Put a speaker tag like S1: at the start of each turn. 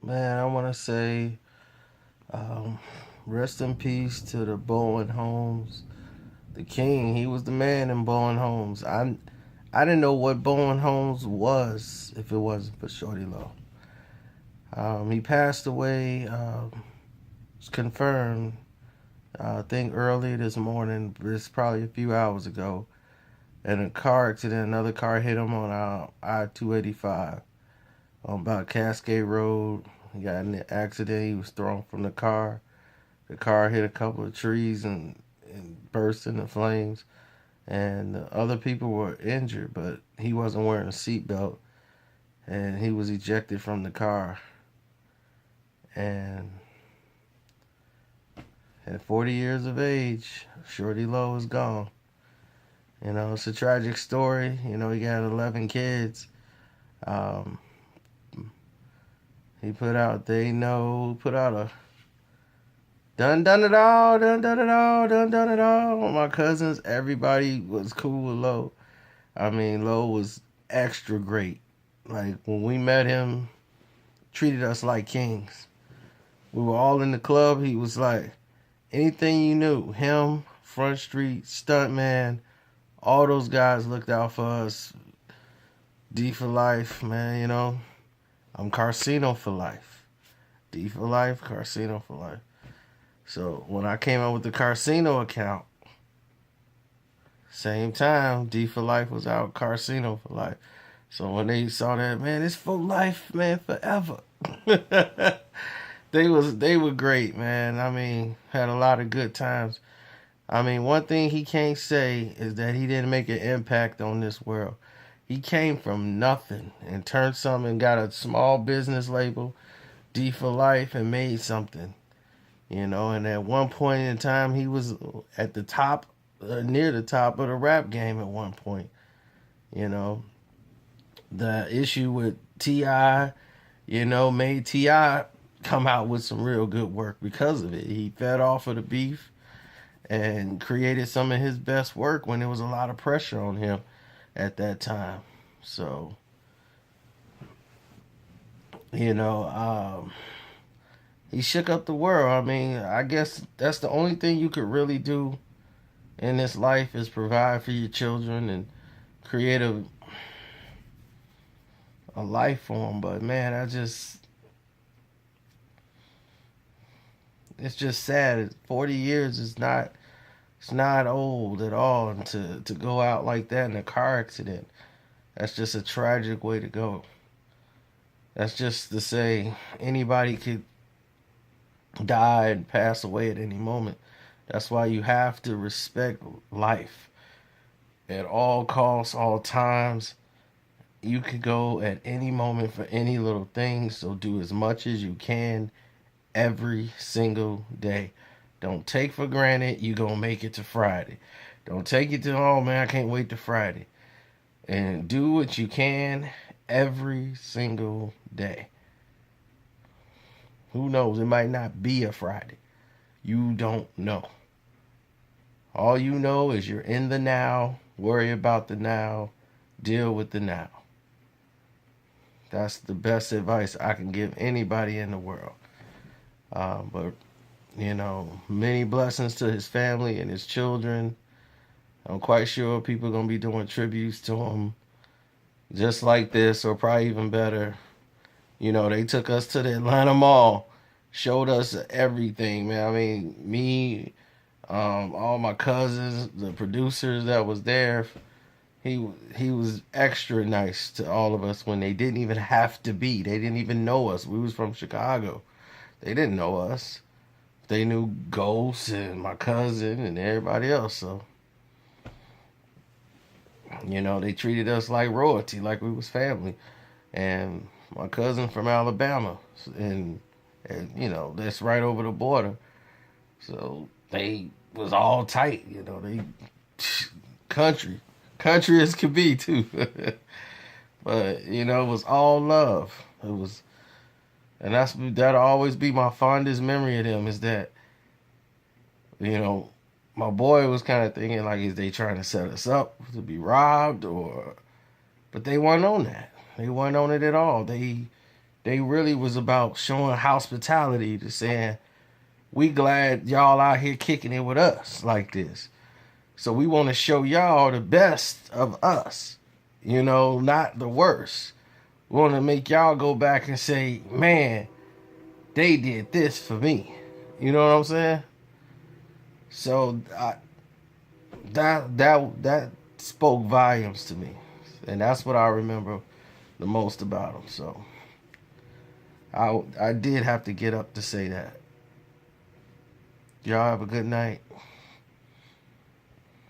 S1: Man, I want to say um, rest in peace to the Bowen Homes. The king, he was the man in Bowen Homes. I didn't know what Bowen Homes was if it wasn't for Shawty Lo. He passed away, it's confirmed, I think early this morning, but it's probably a few hours ago. In a car accident, another car hit him on I-285 on about Cascade Road. He got in an accident. He was thrown from the car. The car hit a couple of trees and burst into flames. And the other people were injured, but he wasn't wearing a seatbelt. And he was ejected from the car. And at 40 years of age, Shawty Lo is gone. You know, it's a tragic story. You know, he got 11 kids. Um, he put out, they know, put out a done it all, done it all, done it all. My cousins, everybody was cool with Lo. I mean, Lo was extra great. Like, when we met him, treated us like kings. We were all in the club. He was like, anything you knew, him, Front Street, Stuntman, all those guys looked out for us. D for life, man, you know. I'm Carcino for life. D for life, Carcino for life. So when I came out with the Carcino account, same time, D for life was out, Carcino for life. So when they saw that, man, it's for life, man, forever. They were great, man. I mean, had a lot of good times. I mean, one thing he can't say is that he didn't make an impact on this world. He came from nothing and turned something and got a small business label, D for life, and made something. You know, and at one point in time, he was at the top, near the top of the rap game at one point. You know, the issue with T.I., you know, made T.I. come out with some real good work because of it. He fed off of the beef and created some of his best work when there was a lot of pressure on him at that time. So, you know, he shook up the world. I mean, I guess that's the only thing you could really do in this life is provide for your children and create a life for them. But man, it's just sad. 40 years is not, it's not old at all. And to go out like that in a car accident, that's just a tragic way to go. That's just to say anybody could die and pass away at any moment. That's why you have to respect life at all costs, all times. You could go at any moment for any little thing, so do as much as you can every single day. Don't take for granted you gonna make it to Friday. Don't take it to, oh man, I can't wait to Friday. And do what you can every single day. Who knows? It might not be a Friday. You don't know. All you know is you're in the now, worry about the now, deal with the now. That's the best advice I can give anybody in the world. But, you know, many blessings to his family and his children. I'm quite sure people are going to be doing tributes to him just like this, or probably even better. You know, they took us to the Atlanta Mall, showed us everything, man. I mean, me, all my cousins, the producers that was there, he was extra nice to all of us when they didn't even have to be. They didn't even know us. We was from Chicago. They didn't know us. They knew Ghost and my cousin and everybody else. So, you know, they treated us like royalty, like we was family. And my cousin from Alabama, and you know, that's right over the border. So they was all tight. You know, they country, country as could be too. But you know, it was all love. It was, and that'll always be my fondest memory of them. Is that, you know, my boy was kind of thinking like, is they trying to set us up to be robbed, or? But they weren't on that. They weren't on it at all. They really was about showing hospitality, to saying, we glad y'all out here kicking it with us like this. So we want to show y'all the best of us, you know, not the worst. We want to make y'all go back and say, man, they did this for me. You know what I'm saying? So that spoke volumes to me, and that's what I remember the most about them. So I did have to get up to say that. Y'all have a good night.